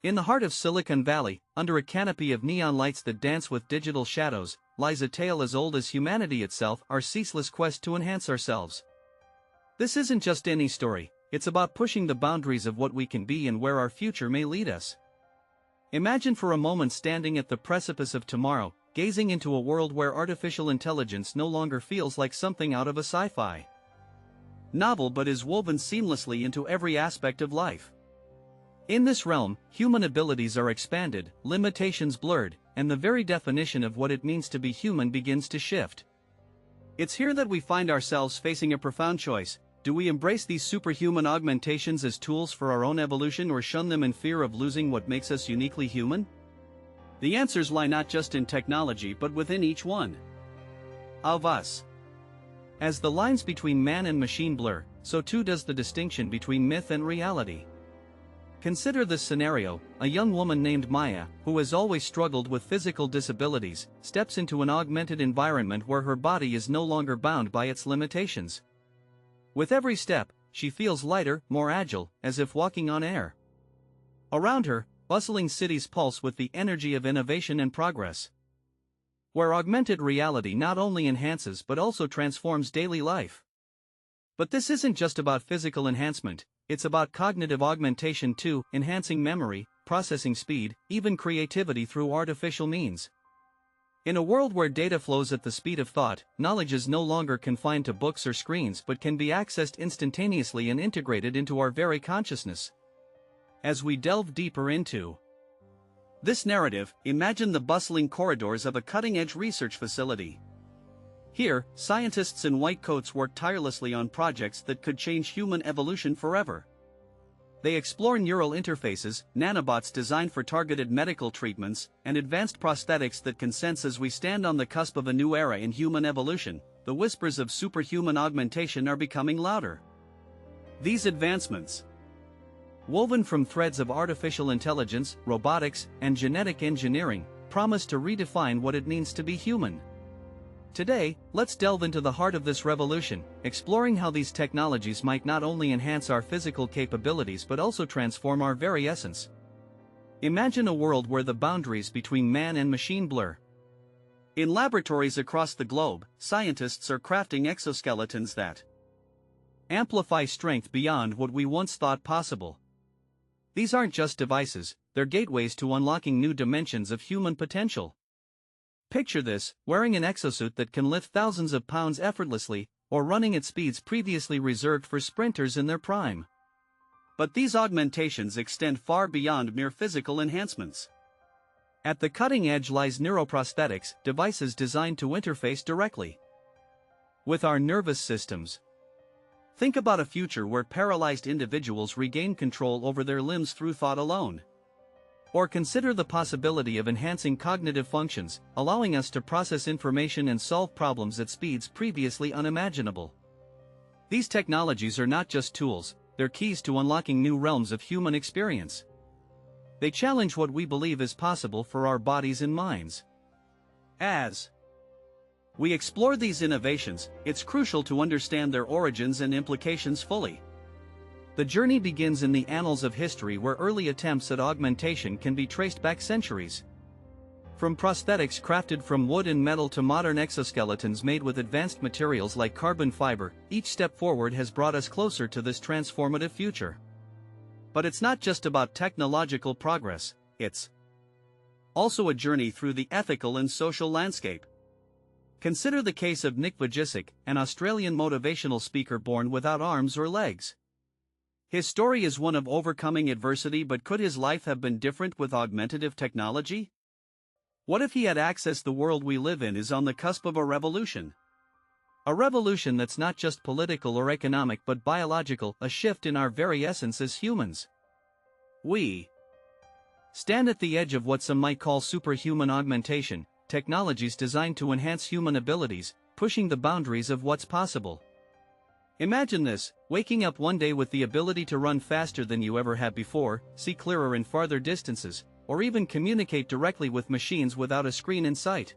In the heart of Silicon Valley, under a canopy of neon lights that dance with digital shadows, lies a tale as old as humanity itself, our ceaseless quest to enhance ourselves. This isn't just any story, it's about pushing the boundaries of what we can be and where our future may lead us. Imagine for a moment standing at the precipice of tomorrow, gazing into a world where artificial intelligence no longer feels like something out of a sci-fi novel but is woven seamlessly into every aspect of life. In this realm, human abilities are expanded, limitations blurred, and the very definition of what it means to be human begins to shift. It's here that we find ourselves facing a profound choice. Do we embrace these superhuman augmentations as tools for our own evolution or shun them in fear of losing what makes us uniquely human? The answers lie not just in technology but within each one of us. As the lines between man and machine blur, so too does the distinction between myth and reality. Consider this scenario: a young woman named Maya, who has always struggled with physical disabilities, steps into an augmented environment where her body is no longer bound by its limitations. With every step, she feels lighter, more agile, as if walking on air. Around her, bustling cities pulse with the energy of innovation and progress. Where augmented reality not only enhances but also transforms daily life. But this isn't just about physical enhancement, it's about cognitive augmentation too, enhancing memory, processing speed, even creativity through artificial means. In a world where data flows at the speed of thought, knowledge is no longer confined to books or screens but can be accessed instantaneously and integrated into our very consciousness. As we delve deeper into this narrative, imagine the bustling corridors of a cutting-edge research facility. Here, scientists in white coats work tirelessly on projects that could change human evolution forever. They explore neural interfaces, nanobots designed for targeted medical treatments, and advanced prosthetics that can sense. As we stand on the cusp of a new era in human evolution, the whispers of superhuman augmentation are becoming louder. These advancements, woven from threads of artificial intelligence, robotics, and genetic engineering, promise to redefine what it means to be human. Today, let's delve into the heart of this revolution, exploring how these technologies might not only enhance our physical capabilities but also transform our very essence. Imagine a world where the boundaries between man and machine blur. In laboratories across the globe, scientists are crafting exoskeletons that amplify strength beyond what we once thought possible. These aren't just devices, they're gateways to unlocking new dimensions of human potential. Picture this: wearing an exosuit that can lift thousands of pounds effortlessly, or running at speeds previously reserved for sprinters in their prime. But these augmentations extend far beyond mere physical enhancements. At the cutting edge lies neuroprosthetics, devices designed to interface directly with our nervous systems. Think about a future where paralyzed individuals regain control over their limbs through thought alone. Or consider the possibility of enhancing cognitive functions, allowing us to process information and solve problems at speeds previously unimaginable. These technologies are not just tools, they're keys to unlocking new realms of human experience. They challenge what we believe is possible for our bodies and minds. As we explore these innovations, it's crucial to understand their origins and implications fully. The journey begins in the annals of history, where early attempts at augmentation can be traced back centuries. From prosthetics crafted from wood and metal to modern exoskeletons made with advanced materials like carbon fiber, each step forward has brought us closer to this transformative future. But it's not just about technological progress, it's also a journey through the ethical and social landscape. Consider the case of Nick Vujicic, an Australian motivational speaker born without arms or legs. His story is one of overcoming adversity, but could his life have been different with augmentative technology? What if he had accessed the world we live in is on the cusp of a revolution? A revolution that's not just political or economic but biological, a shift in our very essence as humans. We stand at the edge of what some might call superhuman augmentation, technologies designed to enhance human abilities, pushing the boundaries of what's possible. Imagine this: waking up one day with the ability to run faster than you ever have before, see clearer in farther distances, or even communicate directly with machines without a screen in sight.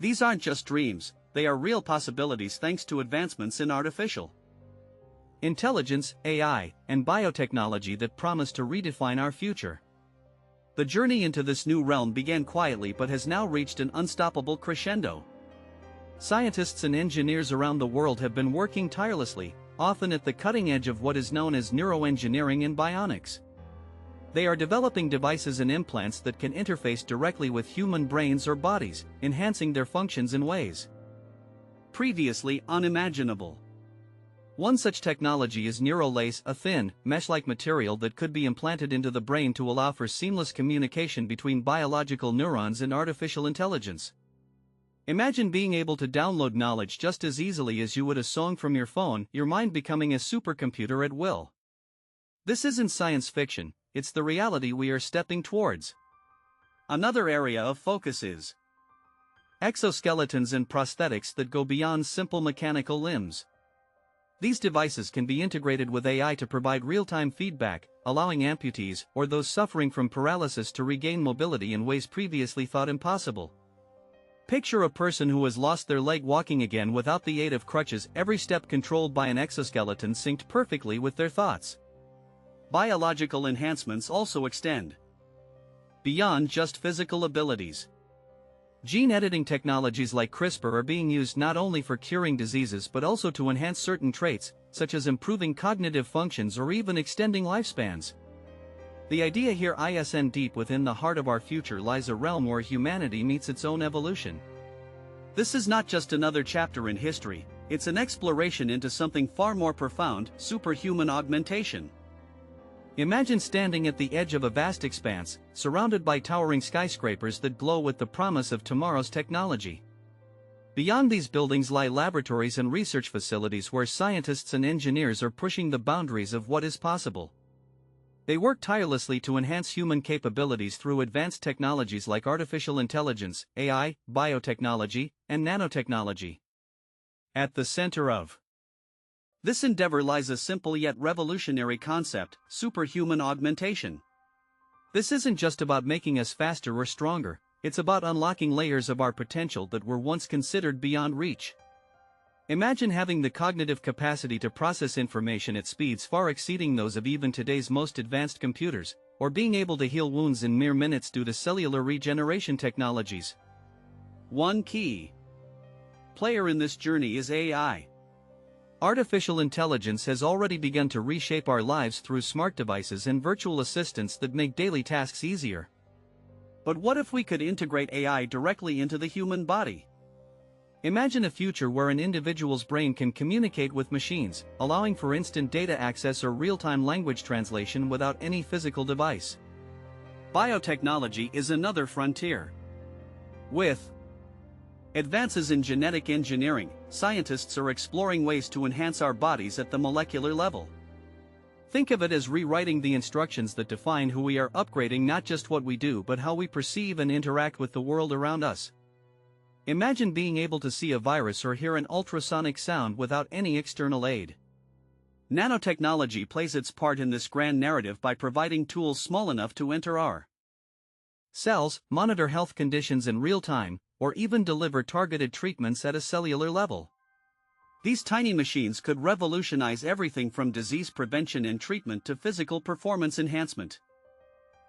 These aren't just dreams, they are real possibilities thanks to advancements in artificial intelligence, AI, and biotechnology that promise to redefine our future. The journey into this new realm began quietly but has now reached an unstoppable crescendo. Scientists and engineers around the world have been working tirelessly, often at the cutting edge of what is known as neuroengineering and bionics. They are developing devices and implants that can interface directly with human brains or bodies, enhancing their functions in ways previously unimaginable. One such technology is NeuroLace, a thin, mesh-like material that could be implanted into the brain to allow for seamless communication between biological neurons and artificial intelligence. Imagine being able to download knowledge just as easily as you would a song from your phone, your mind becoming a supercomputer at will. This isn't science fiction, it's the reality we are stepping towards. Another area of focus is exoskeletons and prosthetics that go beyond simple mechanical limbs. These devices can be integrated with AI to provide real-time feedback, allowing amputees or those suffering from paralysis to regain mobility in ways previously thought impossible. Picture a person who has lost their leg walking again without the aid of crutches, every step controlled by an exoskeleton synced perfectly with their thoughts. Biological enhancements also extend beyond just physical abilities. Gene editing technologies like CRISPR are being used not only for curing diseases but also to enhance certain traits, such as improving cognitive functions or even extending lifespans. The idea here is deep within the heart of our future lies a realm where humanity meets its own evolution. This is not just another chapter in history, it's an exploration into something far more profound: superhuman augmentation. Imagine standing at the edge of a vast expanse, surrounded by towering skyscrapers that glow with the promise of tomorrow's technology. Beyond these buildings lie laboratories and research facilities where scientists and engineers are pushing the boundaries of what is possible. They work tirelessly to enhance human capabilities through advanced technologies like artificial intelligence, AI, biotechnology, and nanotechnology. At the center of this endeavor lies a simple yet revolutionary concept: superhuman augmentation. This isn't just about making us faster or stronger, it's about unlocking layers of our potential that were once considered beyond reach. Imagine having the cognitive capacity to process information at speeds far exceeding those of even today's most advanced computers, or being able to heal wounds in mere minutes due to cellular regeneration technologies. One key player in this journey is AI. Artificial intelligence has already begun to reshape our lives through smart devices and virtual assistants that make daily tasks easier. But what if we could integrate AI directly into the human body? Imagine a future where an individual's brain can communicate with machines, allowing for instant data access or real-time language translation without any physical device. Biotechnology is another frontier. With advances in genetic engineering, scientists are exploring ways to enhance our bodies at the molecular level. Think of it as rewriting the instructions that define who we are, upgrading not just what we do but how we perceive and interact with the world around us. Imagine being able to see a virus or hear an ultrasonic sound without any external aid. Nanotechnology plays its part in this grand narrative by providing tools small enough to enter our cells, monitor health conditions in real time, or even deliver targeted treatments at a cellular level. These tiny machines could revolutionize everything from disease prevention and treatment to physical performance enhancement.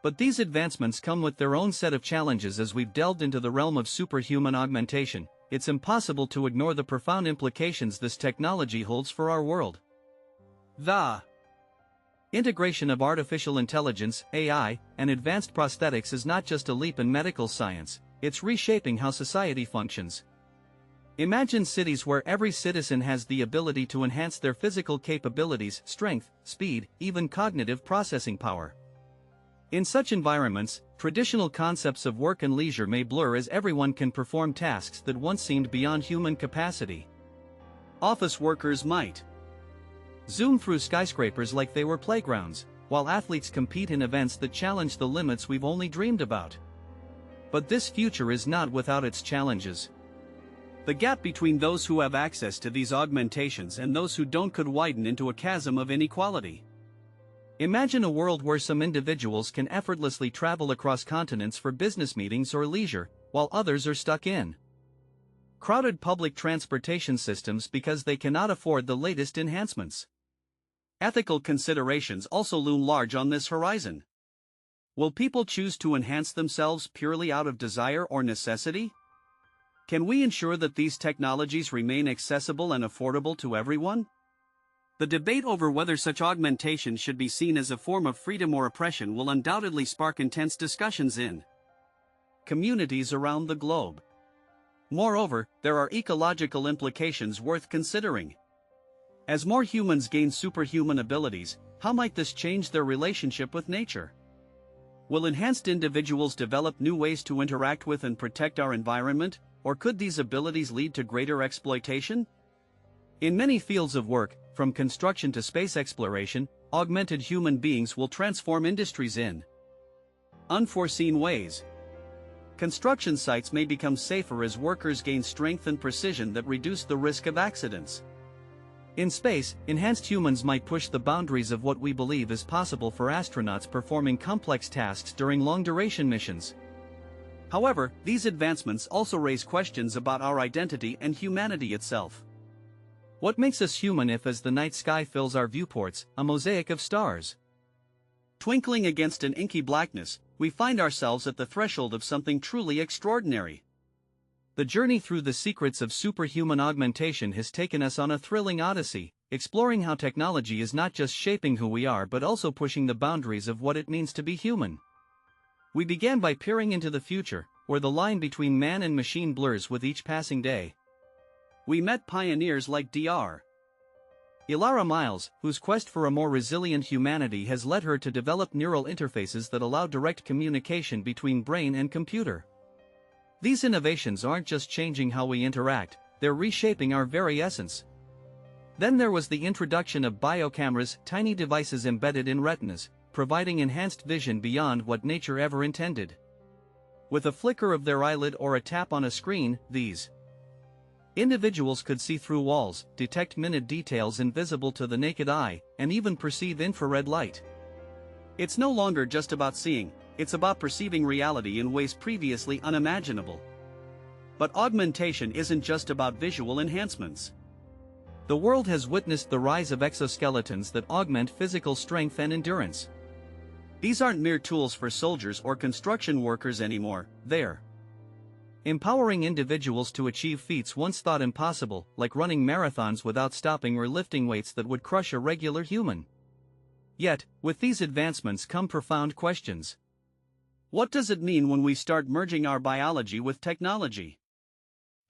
But these advancements come with their own set of challenges. As we've delved into the realm of superhuman augmentation, it's impossible to ignore the profound implications this technology holds for our world. The integration of artificial intelligence, AI, and advanced prosthetics is not just a leap in medical science, it's reshaping how society functions. Imagine cities where every citizen has the ability to enhance their physical capabilities, strength, speed, even cognitive processing power. In such environments, traditional concepts of work and leisure may blur as everyone can perform tasks that once seemed beyond human capacity. Office workers might zoom through skyscrapers like they were playgrounds, while athletes compete in events that challenge the limits we've only dreamed about. But this future is not without its challenges. The gap between those who have access to these augmentations and those who don't could widen into a chasm of inequality. Imagine a world where some individuals can effortlessly travel across continents for business meetings or leisure, while others are stuck in crowded public transportation systems because they cannot afford the latest enhancements. Ethical considerations also loom large on this horizon. Will people choose to enhance themselves purely out of desire or necessity? Can we ensure that these technologies remain accessible and affordable to everyone? The debate over whether such augmentation should be seen as a form of freedom or oppression will undoubtedly spark intense discussions in communities around the globe. Moreover, there are ecological implications worth considering. As more humans gain superhuman abilities, how might this change their relationship with nature? Will enhanced individuals develop new ways to interact with and protect our environment, or could these abilities lead to greater exploitation? In many fields of work, from construction to space exploration, augmented human beings will transform industries in unforeseen ways. Construction sites may become safer as workers gain strength and precision that reduce the risk of accidents. In space, enhanced humans might push the boundaries of what we believe is possible for astronauts performing complex tasks during long-duration missions. However, these advancements also raise questions about our identity and humanity itself. What makes us human if, as the night sky fills our viewports, a mosaic of stars? Twinkling against an inky blackness, we find ourselves at the threshold of something truly extraordinary. The journey through the secrets of superhuman augmentation has taken us on a thrilling odyssey, exploring how technology is not just shaping who we are but also pushing the boundaries of what it means to be human. We began by peering into the future, where the line between man and machine blurs with each passing day. We met pioneers like Dr. Ilara Miles, whose quest for a more resilient humanity has led her to develop neural interfaces that allow direct communication between brain and computer. These innovations aren't just changing how we interact, they're reshaping our very essence. Then there was the introduction of biocameras, tiny devices embedded in retinas, providing enhanced vision beyond what nature ever intended. With a flicker of their eyelid or a tap on a screen, these individuals could see through walls, detect minute details invisible to the naked eye, and even perceive infrared light. It's no longer just about seeing, it's about perceiving reality in ways previously unimaginable. But augmentation isn't just about visual enhancements. The world has witnessed the rise of exoskeletons that augment physical strength and endurance. These aren't mere tools for soldiers or construction workers anymore, they're empowering individuals to achieve feats once thought impossible, like running marathons without stopping or lifting weights that would crush a regular human. Yet, with these advancements come profound questions. What does it mean when we start merging our biology with technology?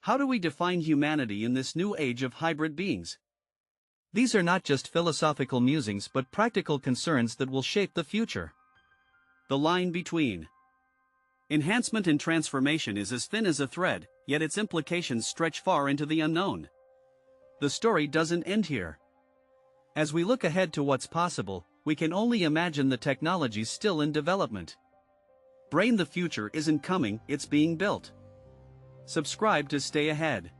How do we define humanity in this new age of hybrid beings? These are not just philosophical musings but practical concerns that will shape the future. The line between enhancement and transformation is as thin as a thread, yet its implications stretch far into the unknown. The story doesn't end here. As we look ahead to what's possible, we can only imagine the technologies still in development. The future isn't coming, it's being built. Subscribe to stay ahead.